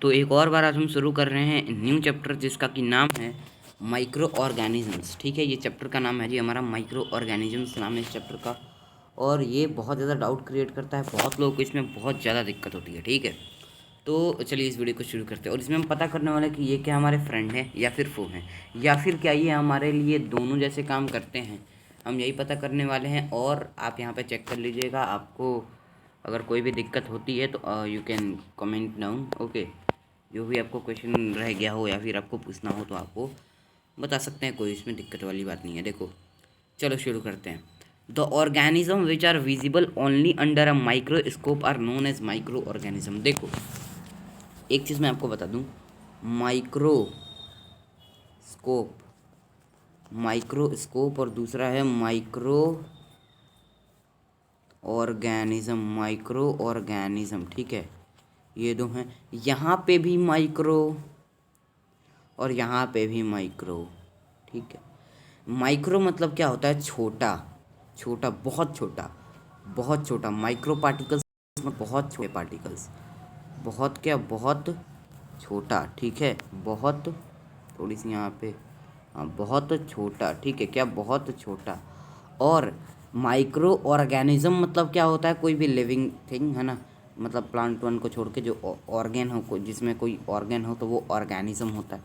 तो एक और बार आज हम शुरू कर रहे हैं न्यू चैप्टर जिसका कि नाम है माइक्रो ऑर्गेनिजम्स। ठीक है, ये चैप्टर का नाम है जी हमारा माइक्रो ऑर्गेनिजम्स नाम है इस चैप्टर का। और ये बहुत ज़्यादा डाउट क्रिएट करता है, बहुत लोगों को इसमें बहुत ज़्यादा दिक्कत होती है। ठीक है, तो चलिए इस वीडियो को शुरू करते हैं। और इसमें हम पता करने वाले हैं कि ये क्या हमारे फ्रेंड हैं या फिर फो हैं, या फिर क्या ये हमारे लिए दोनों जैसे काम करते हैं, हम यही पता करने वाले हैं। और आप यहाँ पे चेक कर लीजिएगा, आपको अगर कोई भी दिक्कत होती है तो you can comment down. Okay, जो भी आपको क्वेश्चन रह गया हो या फिर आपको पूछना हो तो आपको बता सकते हैं, कोई इसमें दिक्कत वाली बात नहीं है। देखो चलो शुरू करते हैं। The organism which are visible only under a microscope are known as microorganism. देखो एक चीज़ मैं आपको बता दूं, माइक्रोस्कोप माइक्रोस्कोप और दूसरा है माइक्रो ऑर्गेनिज्म। ठीक है, ये दो हैं। यहाँ पे भी माइक्रो और यहाँ पे भी माइक्रो। ठीक है, माइक्रो मतलब क्या होता है, छोटा छोटा, बहुत छोटा, बहुत छोटा। माइक्रो पार्टिकल्स में बहुत छोटे पार्टिकल्स, बहुत क्या, बहुत छोटा। ठीक है, बहुत, थोड़ी सी यहाँ पे, हाँ बहुत छोटा। ठीक है, क्या, बहुत छोटा। और माइक्रो ऑर्गेनिज्म मतलब क्या होता है, कोई भी लिविंग थिंग है ना, मतलब प्लांट वन को छोड़ के जो ऑर्गेन हो, जिसमें कोई ऑर्गेन हो तो वो ऑर्गेनिज्म होता है।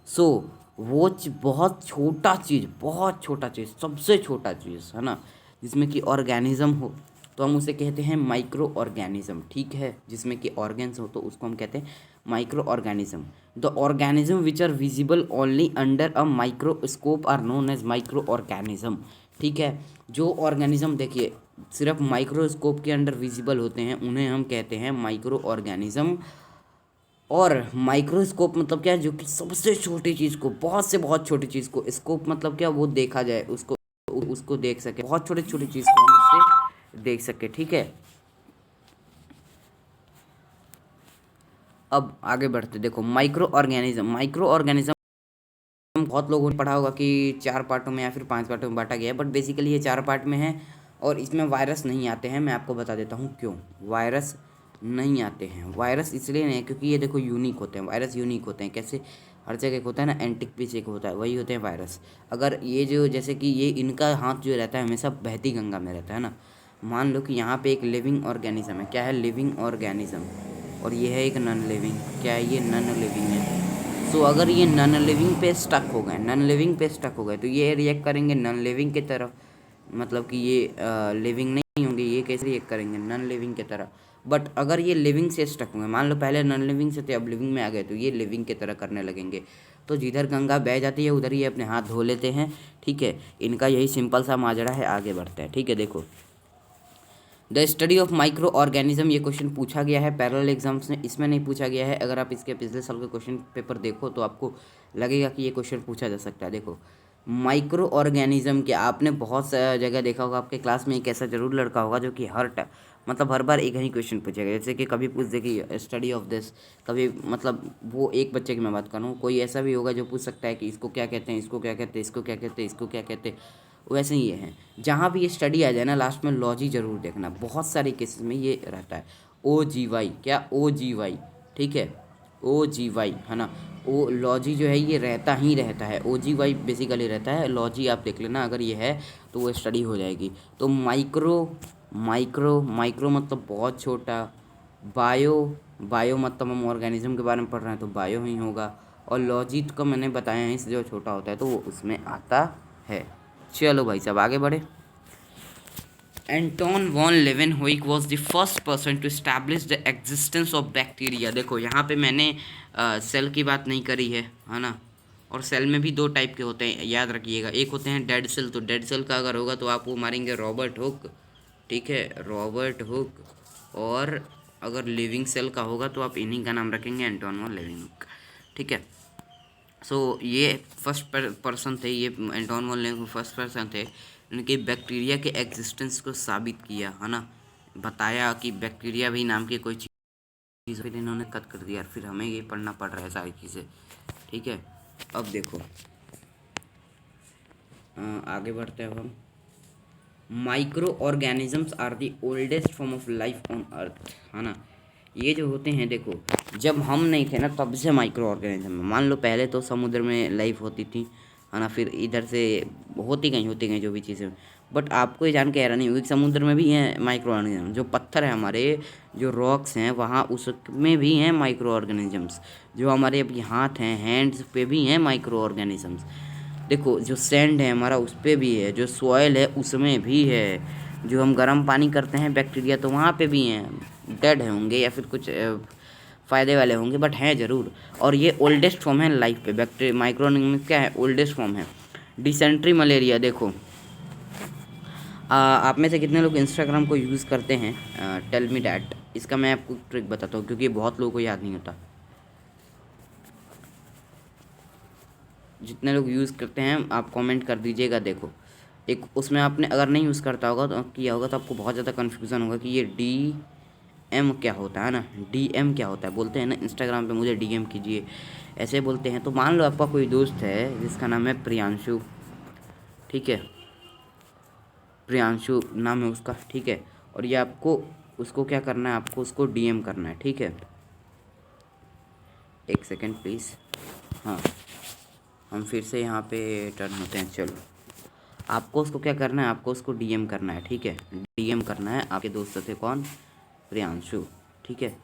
सो वो बहुत छोटा चीज़, बहुत छोटा चीज़, सबसे छोटा चीज़ है ना, जिसमें कि ऑर्गेनिज्म हो तो हम उसे कहते हैं माइक्रो ऑर्गेनिज्म। ठीक है, जिसमें कि ऑर्गेन्स हो तो उसको हम कहते हैं microorganism. The organism which are visible only under a microscope are known as microorganism. ठीक है, जो ऑर्गेनिज्म देखिए सिर्फ माइक्रोस्कोप के अंडर विजिबल होते हैं उन्हें हम कहते हैं माइक्रो ऑर्गेनिज्म। और माइक्रोस्कोप मतलब क्या है, जो कि सबसे छोटी चीज़ को, बहुत से बहुत छोटी चीज़ को, स्कोप मतलब क्या, वो देखा जाए, उसको उसको देख सके, बहुत छोटी छोटी चीज़ को हम उससे देख सके। ठीक है, अब आगे बढ़ते, देखो माइक्रो ऑर्गेनिज्म बहुत लोगों ने पढ़ा होगा कि 4 पार्टों में या फिर 5 पार्टों में बांटा गया है, बट बेसिकली ये 4 पार्ट में है। और इसमें वायरस नहीं आते हैं, मैं आपको बता देता हूँ क्यों वायरस नहीं आते हैं। वायरस इसलिए नहीं, क्योंकि ये देखो यूनिक होते हैं, वायरस यूनिक होते हैं। कैसे, हर जगह एक होता है ना, एंटिक पीस एक होता है, वही होते हैं वायरस। अगर ये जो, जैसे कि ये इनका हाथ जो रहता है हमेशा बहती गंगा में रहता है ना, मान लो कि यहाँ पे एक लिविंग ऑर्गेनिज्म है, क्या है, लिविंग ऑर्गेनिज्म, और ये है एक नॉन लिविंग, क्या है, ये नॉन लिविंग है। सो अगर ये नॉन लिविंग पे स्टक हो गए, नॉन लिविंग पे स्टक हो गए तो ये रिएक्ट करेंगे नॉन लिविंग की तरफ, मतलब कि ये लिविंग नहीं होंगे, ये कैसे रिएक्ट करेंगे, नॉन लिविंग की तरह। बट अगर ये लिविंग से स्टक होंगे, मान लो पहले नॉन लिविंग से थे अब लिविंग में आ गए, तो ये लिविंग की तरह करने लगेंगे। तो जिधर गंगा बह जाती है उधर ये अपने हाथ धो लेते हैं। ठीक है, इनका यही सिंपल सा माजरा है। आगे बढ़ते हैं। ठीक है, देखो the study of micro organism, ये क्वेश्चन पूछा गया है पैरेलल एग्जाम्स में, इसमें नहीं पूछा गया है। अगर आप इसके पिछले साल के क्वेश्चन पेपर देखो तो आपको लगेगा कि ये क्वेश्चन पूछा जा सकता है। देखो माइक्रो ऑर्गेनिज्म के आपने बहुत जगह देखा होगा, आपके क्लास में एक ऐसा जरूर लड़का होगा जो कि मतलब हर बार एक ही क्वेश्चन पूछेगा। जैसे कि कभी पूछ दे कि स्टडी ऑफ दिस, कभी, मतलब वो एक बच्चे की मैं बात कर रहा हूँ, कोई ऐसा भी होगा जो पूछ सकता है कि इसको क्या कहते हैं, इसको क्या कहते हैं, इसको क्या कहते हैं, इसको क्या कहते हैं। वैसे ही ये हैं, जहाँ भी ये स्टडी आ जाए ना लास्ट में लॉजी जरूर देखना, बहुत सारे केसेस में ये रहता है OGY, क्या OGY। ठीक है, OGY है ना, ओ लॉजी जो है ये रहता ही रहता है, OGY बेसिकली रहता है, लॉजी आप देख लेना अगर ये है तो वो स्टडी हो जाएगी। तो माइक्रो माइक्रो माइक्रो मतलब बहुत छोटा, बायो बायो मतलब हम ऑर्गेनिज्म के बारे में पढ़ रहे हैं तो बायो ही होगा, और लॉजी को मैंने बताया है इससे जो छोटा होता है तो वो उसमें आता है। चलो भाई साहब आगे बढ़े। Antonie van Leeuwenhoek was the first person to establish the existence of bacteria. देखो यहाँ पे मैंने सेल की बात नहीं करी है ना, और सेल में भी 2 टाइप के होते हैं, याद रखिएगा। एक होते हैं डेड सेल, तो डेड सेल का अगर होगा तो आप वो मारेंगे रॉबर्ट हुक। ठीक है, रॉबर्ट हुक। और अगर लिविंग सेल का होगा तो आप इन्हीं का नाम रखेंगे, एंटोन वॉन लेवेनहुइक। ठीक है, सो ये फर्स्ट पर्सन थे, ये एंटोन वॉन लेवेनहुइक फर्स्ट पर्सन थे उनके बैक्टीरिया के एग्जिस्टेंस को साबित किया है ना, बताया कि बैक्टीरिया भी नाम की कोई चीज़, फिर इन्होंने कट कर दिया, फिर हमें ये पढ़ना पड़ रहा है सारी चीज़ें। ठीक है, अब देखो आगे बढ़ते हैं हम। Microorganisms are the oldest form of life on earth, है ना। ये जो होते हैं देखो, जब हम नहीं थे ना तब से माइक्रो ऑर्गेनिज्म, मान लो पहले तो समुद्र में लाइफ होती थी, है ना, फिर इधर से होती गई जो भी चीज़ें, बट आपको ये जान के हैरानी होगी कि समुद्र में भी हैं माइक्रो ऑर्गेनिज्म। जो पत्थर है हमारे, जो रॉक्स हैं वहाँ उसमें भी हैं माइक्रो ऑर्गेनिजम्स। जो हमारे अभी हाथ हैं, हैंड्स पे भी हैं माइक्रो ऑर्गेनिजम्स। देखो जो सैंड है हमारा उस पर भी है, जो सॉयल है उसमें भी है, जो हम गर्म पानी करते हैं बैक्टीरिया तो वहाँ पे भी हैं। डेड होंगे या फिर कुछ फ़ायदे वाले होंगे बट हैं ज़रूर। और ये ओल्डेस्ट फॉर्म है लाइफ पे, बैक्टीरिया माइक्रो ऑर्गेनिज्म क्या है, ओल्डेस्ट फॉर्म है। डिसेंट्री मलेरिया, देखो आप में से कितने लोग इंस्टाग्राम को यूज़ करते हैं, टेल मी डैट। इसका मैं आपको ट्रिक बताता हूँ क्योंकि बहुत लोगों को याद नहीं होता। जितने लोग यूज़ करते हैं आप कमेंट कर दीजिएगा। देखो एक उसमें आपने अगर नहीं यूज़ करता होगा तो किया होगा तो आपको बहुत ज़्यादा कन्फ्यूज़न होगा कि ये DM क्या होता है ना, DM क्या होता है। बोलते हैं ना इंस्टाग्राम पे मुझे DM कीजिए, ऐसे बोलते हैं। तो मान लो आपका कोई दोस्त है जिसका नाम है प्रियांशु, ठीक है, प्रियांशु नाम है उसका, ठीक है। और ये आपको उसको क्या करना है, आपको उसको DM करना है, ठीक है। एक सेकेंड प्लीज़, हाँ हम फिर से यहाँ पे टर्न होते हैं। चलो आपको उसको क्या करना है, आपको उसको DM करना है, ठीक है। DM करना है, आपके दोस्त थे कौन, प्रियांशु, ठीक है।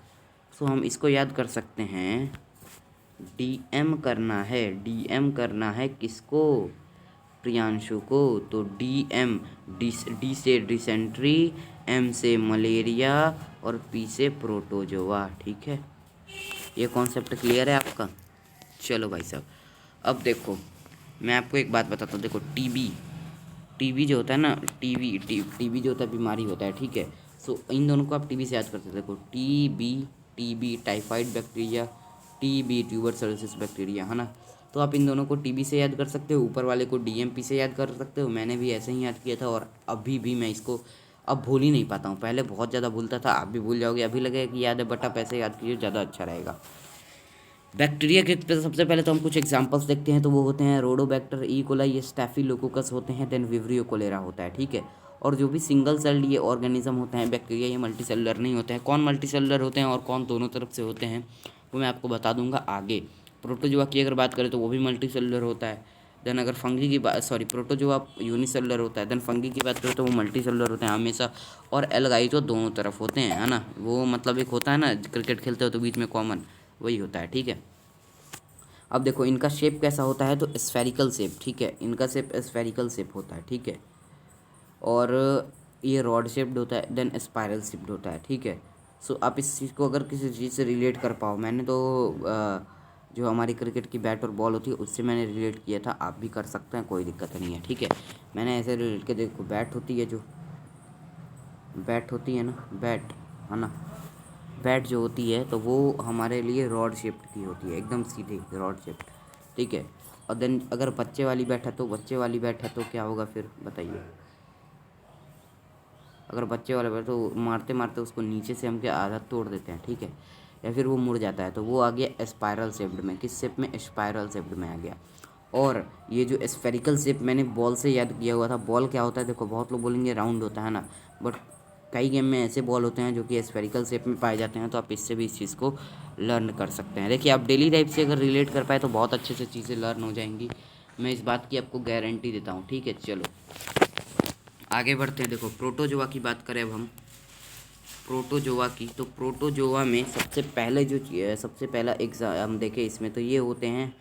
सो हम इसको याद कर सकते हैं, DM करना है, DM करना है किसको, प्रियांशु को। तो DM, D से डिसेंट्री, M से मलेरिया और P से प्रोटोजोआ, ठीक है। ये कॉन्सेप्ट क्लियर है आपका। चलो भाई साहब अब देखो मैं आपको एक बात बताता हूँ। देखो टीबी जो होता है ना, टीबी जो होता है बीमारी होता है, ठीक है। सो इन दोनों को आप टीबी से याद करते हैं। देखो TB typhoid bacteria, TB tuberculosis bacteria, है ना। तो आप इन दोनों को टीबी से याद कर सकते हो, ऊपर वाले को DMP से याद कर सकते हो। मैंने भी ऐसे ही याद किया था और अभी भी मैं इसको अब भूल ही नहीं पाता हूँ। पहले बहुत ज़्यादा भूलता था, आप भी भूल जाओगे। अभी लगेगा कि याद है बट आप ऐसे याद कीजिए, ज़्यादा अच्छा रहेगा। बैक्टीरिया के सबसे पहले तो हम कुछ एग्जांपल्स देखते हैं। तो वो होते हैं रोडोबैक्टर, ई कोलाई, ये स्टैफिलोकोकस होते हैं, देन विब्रियो कोलेरा होता है, ठीक है। और जो भी सिंगल सेल्ड ये ऑर्गेनिज्म होते हैं बैक्टीरिया, ये मल्टी सेलुलर नहीं होते हैं। कौन मल्टी सेलुलर होते हैं और कौन दोनों तरफ से होते हैं वो मैं आपको बता दूंगा आगे। प्रोटोजोआ की अगर बात करें तो वो भी मल्टी सेलुलर होता है। देन अगर फंगी की बात, सॉरी प्रोटोजोआ यूनिसेलुलर होता है। देन फंगी की बात करें तो वो मल्टी सेलुलर होते हैं हमेशा। और एल्गाई तो दोनों तरफ होते हैं, है ना। वो मतलब एक होता है ना क्रिकेट खेलते हो तो बीच में कॉमन, वही होता है, ठीक है। अब देखो इनका शेप कैसा होता है, तो स्फेरिकल शेप, ठीक है। इनका शेप स्फेरिकल शेप होता है, ठीक है। और ये रॉड शेप्ड होता है, देन स्पाइरल शेप्ड होता है, ठीक है। सो आप इस चीज़ को अगर किसी चीज़ से रिलेट कर पाओ, मैंने तो जो हमारी क्रिकेट की बैट और बॉल होती है उससे मैंने रिलेट किया था। आप भी कर सकते हैं, कोई दिक्कत नहीं है, ठीक है। मैंने ऐसे रिलेट किया। देखो बैट होती है, जो बैट होती है ना, बैट, है ना, बैट जो होती है तो वो हमारे लिए रॉड शेप्ड की होती है, एकदम सीधी रॉड शेप्ड, ठीक है। और देन अगर बच्चे वाली बैट है तो बच्चे वाली बैट है तो क्या होगा फिर बताइए। अगर बच्चे वाला बैट तो मारते मारते उसको नीचे से हम क्या आधा तोड़ देते हैं, ठीक है, या फिर वो मुड़ जाता है तो वो आ गया स्पाइरल शेप्ड में। किस शेप में, स्पाइरल शेप्ड में आ गया। और ये जो स्फेरिकल शेप मैंने बॉल से याद किया हुआ था, बॉल क्या होता है, देखो बहुत लोग बोलेंगे राउंड होता है ना, बट कई गेम में ऐसे बॉल होते हैं जो कि स्फेरिकल शेप में पाए जाते हैं। तो आप इससे भी इस चीज़ को लर्न कर सकते हैं। देखिए आप डेली लाइफ से अगर रिलेट कर पाए तो बहुत अच्छे से चीज़ें लर्न हो जाएंगी, मैं इस बात की आपको गारंटी देता हूँ, ठीक है। चलो आगे बढ़ते हैं। देखो प्रोटोजोआ की बात करें अब हम, प्रोटोजोआ की, तो प्रोटोजोआ में सबसे पहले जो सबसे पहला एग्जाम हम देखें इसमें, तो ये होते हैं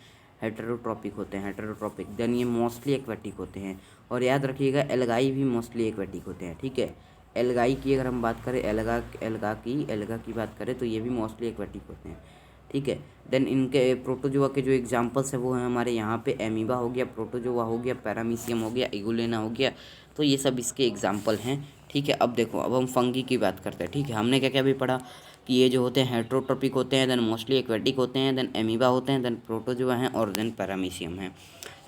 हेटेरोट्रॉपिक होते हैं, हेटेरोट्रॉपिक। देन ये मोस्टली एक्वेटिक होते हैं। और याद रखिएगा एल्गाई भी मोस्टली एक्वेटिक होते हैं, ठीक है। एल्गाई की अगर हम बात करें, एल्गा की बात करें तो ये भी मोस्टली एक्वेटिक होते हैं, ठीक है। देन इनके प्रोटोजोआ के जो एग्जांपल्स हैं वो हैं हमारे यहाँ पे एमीबा हो गया, प्रोटोजोआ हो गया, पैरामीशियम हो गया, इगुलेना हो गया। तो ये सब इसके एग्जाम्पल हैं, ठीक है। अब देखो अब हम फंगी की बात करते हैं, ठीक है। हमने क्या क्या भी पढ़ा कि ये जो होते हैं हेटेरोट्रॉपिक होते हैं, देन मोस्टली एक्वेटिक होते हैं, देन एमीबा होते हैं, देन प्रोटोजोआ हैं और देन पैरामीशियम हैं।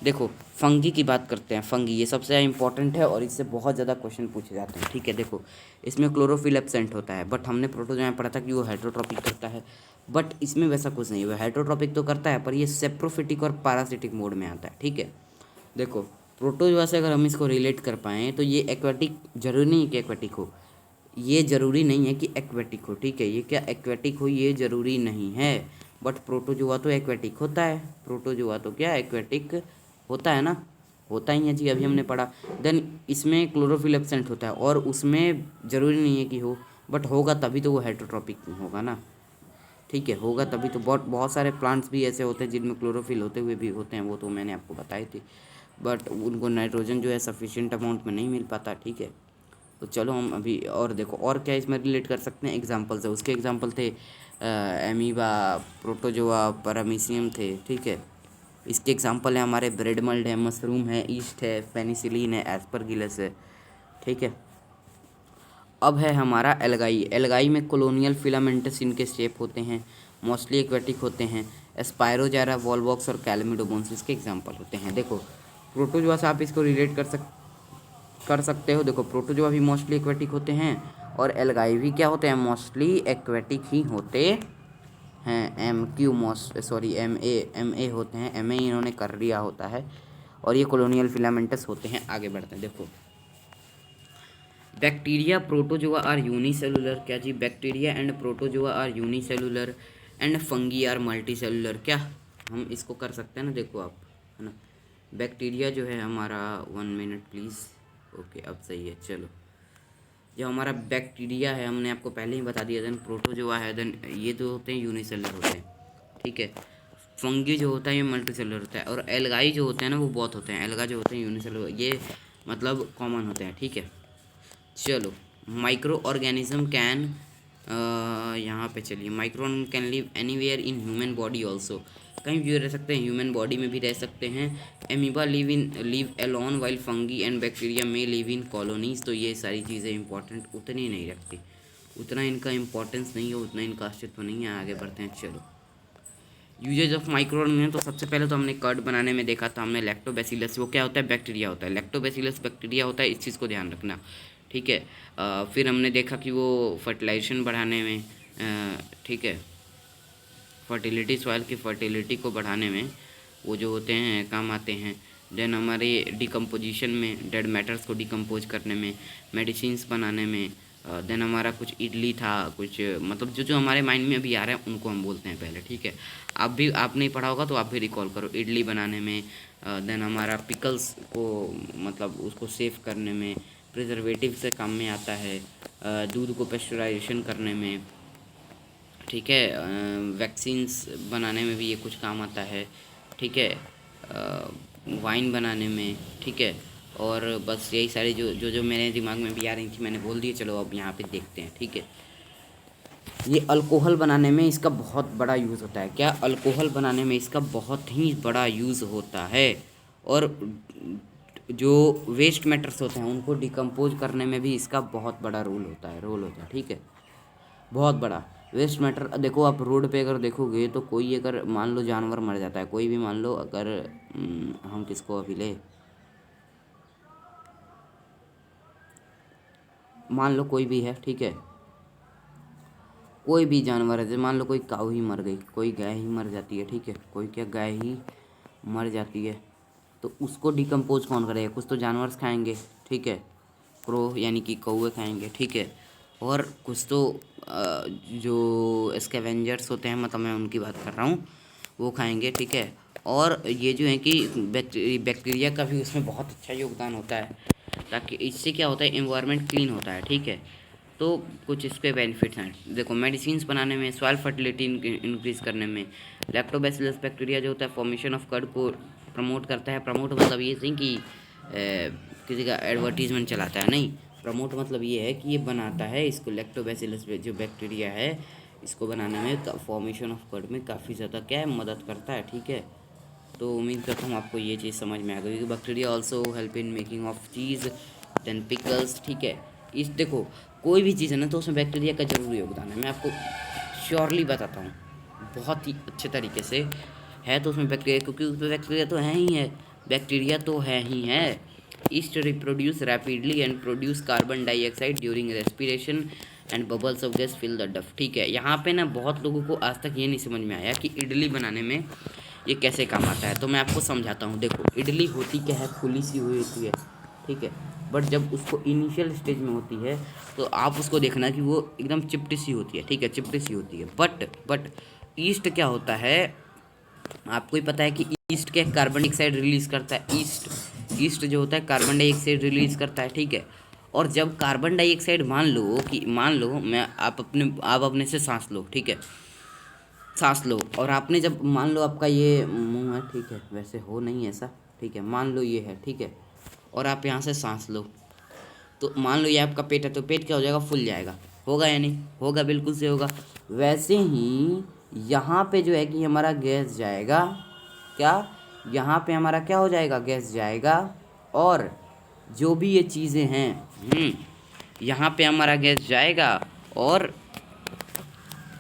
देखो फंगी की बात करते हैं। फंगी ये सबसे ज़्यादा इंपॉर्टेंट है और इससे बहुत ज़्यादा क्वेश्चन पूछे जाते हैं, ठीक है। देखो इसमें क्लोरोफिल एब्सेंट होता है, बट हमने प्रोटोजोआ में पढ़ा था कि वो हेटेरोट्रॉपिक करता है, बट इसमें वैसा कुछ नहीं है। वो हेटेरोट्रॉपिक तो करता है पर ये सेप्रोफिटिक और पैरासिटिक मोड में आता है, ठीक है। देखो प्रोटोजोआ से अगर हम इसको रिलेट कर पाएँ तो ये एक्वेटिक, जरूरी नहीं कि एक्वेटिक हो, ये ज़रूरी नहीं है कि एक्वेटिक हो, ठीक है। ये क्या एक्वेटिक हो ये ज़रूरी नहीं है, बट प्रोटोजोआ तो एक्वेटिक होता है। प्रोटोजोआ तो क्या एक्वेटिक होता है ना, होता ही है जी, अभी हमने पढ़ा। देन इसमें क्लोरोफिल एब्सेंट होता है और उसमें ज़रूरी नहीं है कि हो, बट होगा तभी तो वो हेटरोट्रॉपिक होगा ना, ठीक है। होगा तभी तो। बहुत बहुत सारे प्लांट्स भी ऐसे होते हैं जिनमें क्लोरोफिल होते हुए भी होते हैं, वो तो मैंने आपको बताई थी, बट उनको नाइट्रोजन जो है सफिशिएंट अमाउंट में नहीं मिल पाता, ठीक है। तो चलो हम अभी और देखो और क्या इसमें रिलेट कर सकते हैं, एग्जाम्पल से। उसके एग्जाम्पल थे एमीबा, प्रोटोजोआ, पैरामीशियम थे, ठीक है। इसके एग्जाम्पल है हमारे ब्रेड मल्ड है, मशरूम है, ईस्ट है, पेनिसिलिन है, एस्परगिलस है, ठीक है। अब है हमारा एल्गाई। एल्गाई में कॉलोनियल फिलामेंटस इनके शेप होते हैं, मोस्टली एक्वेटिक होते हैं। स्पायरोजारा, वॉलवॉक्स और कैलमिडोबोन्स इसके एग्जाम्पल होते हैं। देखो प्रोटोजोआ से आप इसको रिलेट कर सकते हो। देखो प्रोटोजोआ भी मोस्टली एक्वेटिक होते हैं और एल्गाई भी क्या होते हैं, मोस्टली एक्वेटिक ही होते हैं। एम ए होते हैं, एम ए इन्होंने कर लिया होता है और ये कॉलोनियल फिलामेंटस होते हैं। आगे बढ़ते हैं। देखो बैक्टीरिया, प्रोटोजोआ आर यूनिसेलुलर। क्या जी, bacteria and protozoa are unicellular and fungi are multicellular. क्या हम इसको कर सकते हैं ना, देखो आप, है ना। बैक्टीरिया जो है हमारा, 1 मिनट प्लीज़, ओके अब सही है। चलो जो हमारा बैक्टीरिया है हमने आपको पहले ही बता दिया। देन प्रोटोजोआ है, देन ये जो होते हैं यूनिसेलुलर होते हैं, ठीक है। फंगी जो होता है ये मल्टीसेलुलर होता है और एल्गाई जो होते हैं ना वो बहुत होते हैं। एल्गा जो होते हैं यूनिसेलुलर, ये मतलब कॉमन होते हैं, ठीक है। चलो माइक्रो ऑर्गेनिज्म कैन, यहाँ पे चलिए, micro can live anywhere in human body also. कहीं भी रह सकते हैं, ह्यूमन बॉडी में भी रह सकते हैं। Amoeba live alone while fungi and bacteria में लिव इन कॉलोनीज। तो ये सारी चीज़ें इंपॉर्टेंट उतनी नहीं रखती, उतना इनका इंपॉर्टेंस नहीं है, उतना इनका अस्तित्व नहीं है। आगे बढ़ते हैं। चलो यूजेज ऑफ माइक्रो ऑर्गेनिज्म, तो सबसे पहले तो हमने कर्ड बनाने में देखा था हमने लैक्टोबैसिलस। वो क्या होता है, बैक्टीरिया होता है। लैक्टोबैसिलस बैक्टीरिया होता है, इस चीज़ को ध्यान रखना, ठीक है। फिर हमने देखा कि वो फर्टिलाइजेशन बढ़ाने में, ठीक है, फर्टिलिटी, सॉइल की फर्टिलिटी को बढ़ाने में वो जो होते हैं काम आते हैं। देन हमारे डिकम्पोजिशन में, डेड मैटर्स को डिकम्पोज करने में, मेडिसिन्स बनाने में। देन हमारा कुछ इडली था, कुछ मतलब जो जो हमारे माइंड में अभी आ रहा है उनको हम बोलते हैं पहले, ठीक है। आप भी, आप नहीं पढ़ा होगा तो आप भी रिकॉल करो। इडली बनाने में, देन हमारा पिकल्स को मतलब उसको सेव करने में, प्रिजर्वेटिव से काम में आता है। दूध को पेस्चराइजेशन करने में, ठीक है। वैक्सीन्स बनाने में भी ये कुछ काम आता है, ठीक है। वाइन बनाने में, ठीक है। और बस यही सारे जो जो जो मेरे दिमाग में भी आ रही थी मैंने बोल दिए। चलो अब यहाँ पे देखते हैं, ठीक है। ये अल्कोहल बनाने में इसका बहुत बड़ा यूज़ होता है। क्या, अल्कोहल बनाने में इसका बहुत ही बड़ा यूज़ होता है। और जो वेस्ट मैटर्स होते हैं उनको डिकम्पोज करने में भी इसका बहुत बड़ा रोल होता है, ठीक है, बहुत बड़ा। वेस्ट मैटर, देखो आप रोड पे अगर देखोगे तो कोई अगर मान लो जानवर मर जाता है, कोई भी मान लो, अगर हम किसको अभी ले, मान लो कोई भी है, ठीक है, कोई भी जानवर है, जैसे मान लो कोई काऊ ही मर गई, कोई गाय ही मर जाती है, ठीक है, कोई क्या गाय ही मर जाती है, तो उसको डिकम्पोज कौन करेगा, कुछ तो जानवर खाएंगे, ठीक है, क्रो यानी कि कौवे खाएंगे, ठीक है। और कुछ तो जो स्कैवेंजर्स होते हैं, मतलब मैं उनकी बात कर रहा हूँ, वो खाएंगे, ठीक है। और ये जो है कि बैक्टीरिया का भी उसमें बहुत अच्छा योगदान होता है, ताकि इससे क्या होता है, एनवायरनमेंट क्लीन होता है, ठीक है। तो कुछ इसके बेनिफिट्स हैं। देखो मेडिसिन्स बनाने में, सॉइल फर्टिलिटी इंक्रीज करने में। लैक्टोबैसिलस बैक्टीरिया जो होता है फॉर्मेशन ऑफ कर्ड को प्रमोट करता है। प्रमोट मतलब ये नहीं कि किसी का एडवर्टीजमेंट चलाता है, नहीं। प्रमोट मतलब ये है कि ये बनाता है इसको, लैक्टोबैसिलस जो बैक्टीरिया है इसको बनाने में, फॉर्मेशन ऑफ कर्ड में काफ़ी ज़्यादा क्या है, मदद करता है, ठीक है। तो उम्मीद करता हूँ आपको ये चीज़ समझ में आ गई कि bacteria also help in making of cheese, then pickles, ठीक है। इस देखो कोई भी चीज़ है ना तो उसमें बैक्टीरिया का ज़रूर योगदान है, मैं आपको श्योरली बताता हूँ, बहुत ही अच्छे तरीके से है। तो उसमें बैक्टीरिया, क्योंकि उसमें बैक्टीरिया तो है ही है, बैक्टीरिया तो है ही है। Yeast reproduce rapidly and produce carbon dioxide during respiration and bubbles of gas fill the dough, ठीक है। यहाँ पे ना बहुत लोगों को आज तक ये नहीं समझ में आया कि इडली बनाने में ये कैसे काम आता है, तो मैं आपको समझाता हूँ। देखो इडली होती क्या है, फुली सी हुई होती है, ठीक है, बट जब उसको इनिशियल स्टेज में होती है तो आप उसको देखना कि वो एकदम चिपटी सी होती है, ठीक है, चिपटी सी होती है। बट ईस्ट क्या होता है, आपको ही पता है कि ईस्ट क्या कार्बन डाइऑक्साइड रिलीज करता है। ईस्ट जो होता है कार्बन डाइऑक्साइड रिलीज करता है, ठीक है। और जब कार्बन डाइऑक्साइड मान लो मैं आप अपने से सांस लो, ठीक है, सांस लो, और आपने जब मान लो आपका ये मुंह है, ठीक है, वैसे हो नहीं ऐसा, ठीक है, मान लो ये है, ठीक है, और आप यहाँ से सांस लो, तो मान लो ये आपका पेट है, तो पेट क्या हो जाएगा, फूल जाएगा, होगा या नहीं होगा, बिल्कुल से होगा। वैसे ही यहाँ पे जो है कि हमारा गैस जाएगा, क्या यहाँ पे हमारा क्या हो जाएगा, गैस जाएगा, और जो भी ये चीज़ें हैं यहाँ पे हमारा गैस जाएगा और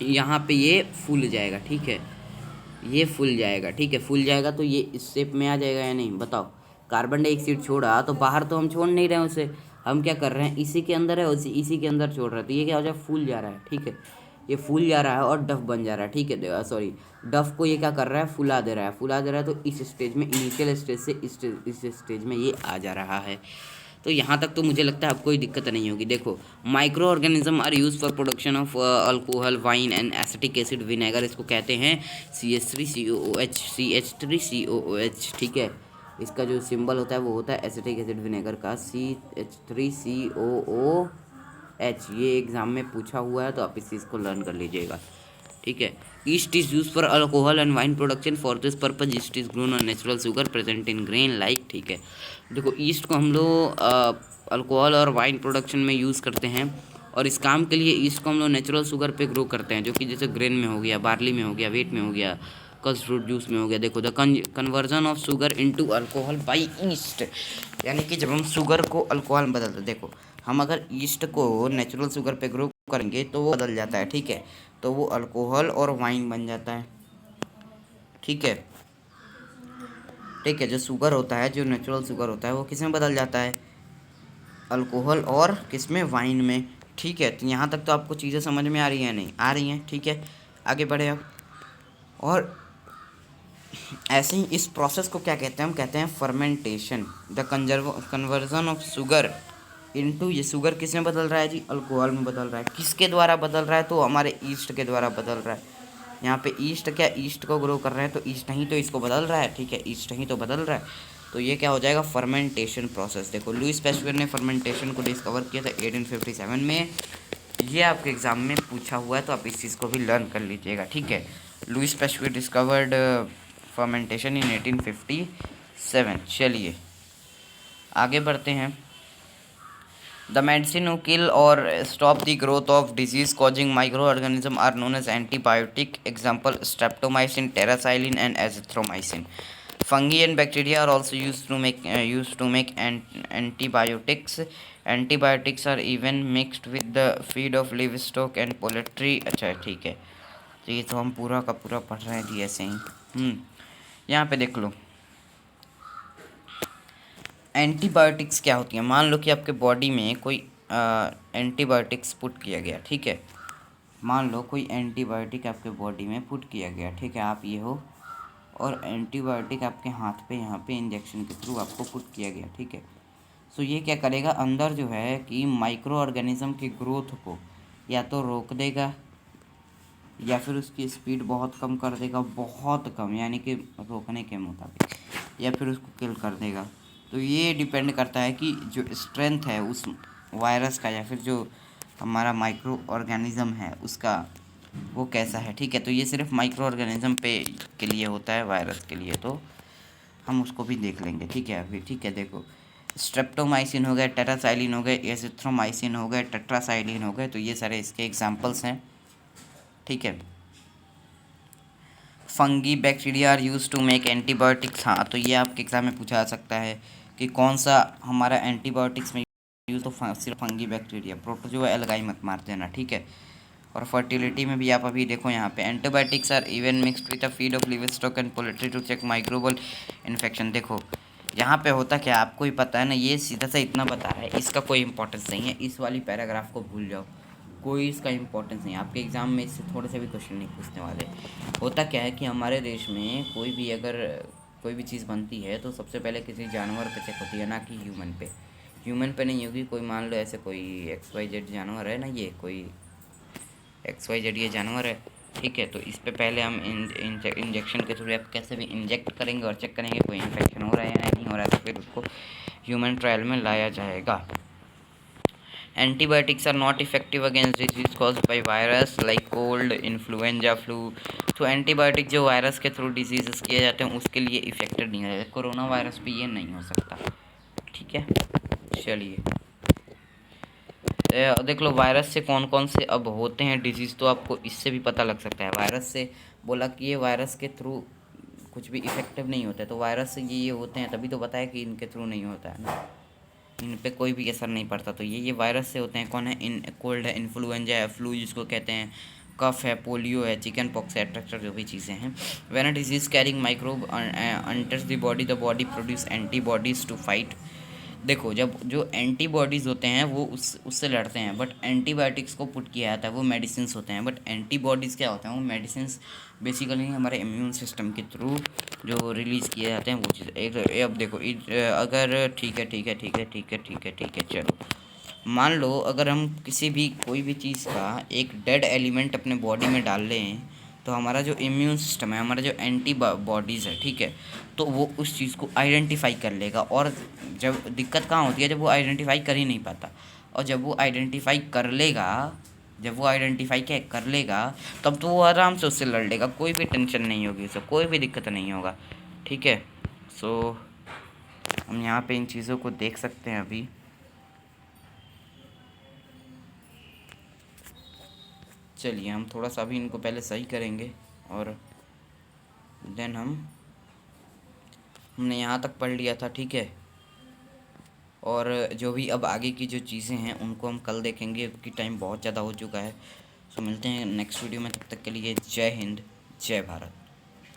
यहाँ पे ये फूल जाएगा, ठीक है, ये फूल जाएगा, ठीक है, फूल जाएगा तो ये इस शेप में आ जाएगा या नहीं, बताओ। कार्बन डाइऑक्साइड छोड़ा तो बाहर तो हम छोड़ नहीं रहे हैं उसे, हम क्या कर रहे हैं, इसी के अंदर है, इसी के अंदर छोड़ रहे हैं, तो ये क्या हो जाएगा, फूल जा रहा है, ठीक है, ये फूल जा रहा है और डफ बन जा रहा है, ठीक है, सॉरी, डफ को ये क्या कर रहा है, फुला दे रहा है, तो इस स्टेज में, इनिशियल स्टेज से इस स्टेज में ये आ जा रहा है। तो यहाँ तक तो मुझे लगता है आपको कोई दिक्कत नहीं होगी। देखो, microorganism are use for production of alcohol, wine and acetic acid, vinegar, इसको कहते हैं CH3COOH, ठीक है। इसका जो सिंबल होता है वो होता है एसिटिक एसिड विनेगर का CH3COOH। ये एग्जाम में पूछा हुआ है तो आप इस चीज़ को लर्न कर लीजिएगा, ठीक है। East is use for alcohol and wine production, for this purpose east is grown on natural sugar present in grain like, ठीक है। देखो, ईस्ट को हम लोग अल्कोहल और वाइन प्रोडक्शन में यूज़ करते हैं, और इस काम के लिए ईस्ट को हम लोग नेचुरल शुगर पे ग्रो करते हैं, जो कि जैसे ग्रेन में हो गया, बार्ली में हो गया, व्हीट में हो गया, कस फ्रूट जूस में हो गया। देखो, the conversion of sugar into alcohol by yeast, यानी कि जब हम शुगर को अल्कोहल में बदलते हैं, देखो, हम अगर ईस्ट को नेचुरल शुगर पे ग्रो करेंगे तो वो बदल जाता है, ठीक है, तो वो अल्कोहल और वाइन बन जाता है, ठीक है, ठीक है। जो शुगर होता है, जो नेचुरल शुगर होता है, वो किस में बदल जाता है, अल्कोहल और किस में, वाइन में, ठीक है। तो यहाँ तक तो आपको चीज़ें समझ में आ रही हैं, नहीं आ रही हैं, ठीक है, आगे बढ़े अब। और ऐसे ही इस प्रोसेस को क्या कहते हैं, हम कहते हैं fermentation. The conversion of sugar into, ये शुगर किस में बदल रहा है जी, अल्कोहल में बदल रहा है। किसके द्वारा बदल रहा है, तो हमारे ईस्ट के द्वारा बदल रहा है। यहाँ पे ईस्ट क्या, ईस्ट को ग्रो कर रहे हैं, तो ईस्ट ही तो इसको बदल रहा है, ठीक है, ईस्ट ही तो बदल रहा है, तो ये क्या हो जाएगा, फर्मेंटेशन प्रोसेस। देखो, लुईस पैस्चर ने फर्मेंटेशन को डिस्कवर किया था 1857 में, ये आपके एग्जाम में पूछा हुआ है, तो आप इस चीज़ को भी लर्न कर लीजिएगा, ठीक है। लुईस पैस्चर डिस्कवर्ड फर्मेंटेशन इन 1857। चलिए आगे बढ़ते हैं। The medicine who kill or stop the growth of disease causing microorganisms are known as antibiotic. Example, streptomycin, terracycline and azithromycin. Fungi and bacteria are also used to make antibiotics. Antibiotics are even mixed with the feed of livestock and poultry. अच्छा, ठीक है, तो ये तो हम पूरा का पूरा पढ़ रहे हैं जी ऐसे ही। यहाँ पे देख लो, एंटीबायोटिक्स क्या होती हैं। मान लो कि आपके बॉडी में कोई एंटीबायोटिक्स पुट किया गया, ठीक है, मान लो कोई एंटीबायोटिक आपके बॉडी में पुट किया गया, ठीक है, आप ये हो, और एंटीबायोटिक आपके हाथ पे यहाँ पे इंजेक्शन के थ्रू आपको पुट किया गया, ठीक है। सो ये क्या करेगा, अंदर जो है कि माइक्रो ऑर्गेनिज्म की ग्रोथ को या तो रोक देगा या फिर उसकी स्पीड बहुत कम कर देगा, बहुत कम यानी कि रोकने के मुताबिक, या फिर उसको किल कर देगा। तो ये डिपेंड करता है कि जो स्ट्रेंथ है उस वायरस का या फिर जो हमारा माइक्रो ऑर्गेनिज्म है उसका, वो कैसा है, ठीक है। तो ये सिर्फ माइक्रो ऑर्गेनिज्म पे के लिए होता है, वायरस के लिए तो हम उसको भी देख लेंगे, ठीक है अभी, ठीक है। देखो, स्ट्रेप्टोमाइसिन हो गए, टेरासाइलिन हो गए, एजिथ्रोमाइसिन हो गए, टेट्रासाइलिन हो गए, तो ये सारे इसके एग्जाम्पल्स हैं, ठीक है। Fungi bacteria are use to make antibiotics, हाँ, तो ये आपके एग्जाम में पूछा जा सकता है कि कौन सा हमारा एंटीबायोटिक्स में यूज, तो सिर्फ फंगी बैक्टीरिया, प्रोटोजोआ एल्गाई मत मार देना, ठीक है। और फर्टिलिटी में भी आप अभी देखो यहाँ पे, antibiotics are even mixed with a feed of livestock and poultry to check microbial infection. देखो यहाँ पे होता क्या, आपको ही पता है ना, ये सीधा सा इतना बता रहा है, इसका कोई इंपॉर्टेंस नहीं है, इस वाली पैराग्राफ को भूल जाओ, कोई इसका इंपॉर्टेंस नहीं है। आपके एग्ज़ाम में इससे थोड़े से भी क्वेश्चन नहीं पूछने वाले। होता क्या है कि हमारे देश में कोई भी अगर कोई भी चीज़ बनती है तो सबसे पहले किसी जानवर पे चेक होती है, ना कि ह्यूमन पे। ह्यूमन पे नहीं होगी। कोई मान लो ऐसे कोई XYZ जानवर है ना, ये कोई XYZ ये जानवर है, ठीक है। तो इस पे पहले हम इंजेक्शन के थ्रू आप कैसे भी इंजेक्ट करेंगे और चेक करेंगे कोई इन्फेक्शन हो रहा है या नहीं हो रहा है, तो फिर उसको ह्यूमन ट्रायल में लाया जाएगा। Antibiotics are not effective against disease caused by virus like cold, influenza, flu. तो एंटीबायोटिक जो वायरस के थ्रू डिजीजेस किए जाते हैं उसके लिए इफेक्टिव नहीं है। कोरोना वायरस पे ये नहीं हो सकता, ठीक है। चलिए देख लो वायरस से कौन कौन से अब होते हैं डिजीज़, तो आपको इससे भी पता लग सकता है। वायरस से बोला कि ये वायरस के थ्रू कुछ भी इफेक्टिव नहीं होता है, तो वायरस से ये होते हैं, तभी तो बताया कि इनके थ्रू नहीं होता है ना, इन पे कोई भी असर नहीं पड़ता। तो ये वायरस से होते हैं। कौन है? इन कोल्ड है, इन्फ्लुएंजा है, फ्लू जिसको कहते हैं, कफ है, पोलियो है, चिकन पॉक्स है, एट्रेक्टर जो भी चीज़ें हैं। When a disease carrying microbe enters the body produce antibodies to fight. देखो जब जो एंटीबॉडीज़ होते हैं वो उससे लड़ते हैं, बट एंटीबायोटिक्स को पुट किया जाता है, वो मेडिसिन होते हैं। बट एंटीबॉडीज़ क्या होते हैं? वो मेडिसिन बेसिकली हमारे इम्यून सिस्टम के थ्रू जो रिलीज़ किए जाते हैं वो चीज़। एक अब देखो अगर ठीक है ठीक है ठीक है ठीक है ठीक है ठीक है चलो मान लो अगर हम किसी भी कोई भी चीज़ का एक डेड एलिमेंट अपने बॉडी में डाल लें, तो हमारा जो इम्यून सिस्टम है, हमारा जो एंटीबॉडीज़ है, ठीक है, तो वो उस चीज़ को आइडेंटिफाई कर लेगा। और जब दिक्कत कहाँ होती है? जब वो आइडेंटिफाई कर ही नहीं पाता। और जब वो आइडेंटिफाई कर लेगा, जब वो आइडेंटिफाई क्या कर लेगा, तब तो वो आराम से उससे लड़ लेगा, कोई भी टेंशन नहीं होगी उसे, कोई भी दिक्कत नहीं होगा, ठीक है। सो हम यहाँ पे इन चीज़ों को देख सकते हैं अभी। चलिए हम थोड़ा सा अभी इनको पहले सही करेंगे और देन हमने यहाँ तक पढ़ लिया था, ठीक है। और जो भी अब आगे की जो चीज़ें हैं उनको हम कल देखेंगे क्योंकि टाइम बहुत ज़्यादा हो चुका है। सो मिलते हैं नेक्स्ट वीडियो में, तब तक के लिए जय हिंद, जय भारत।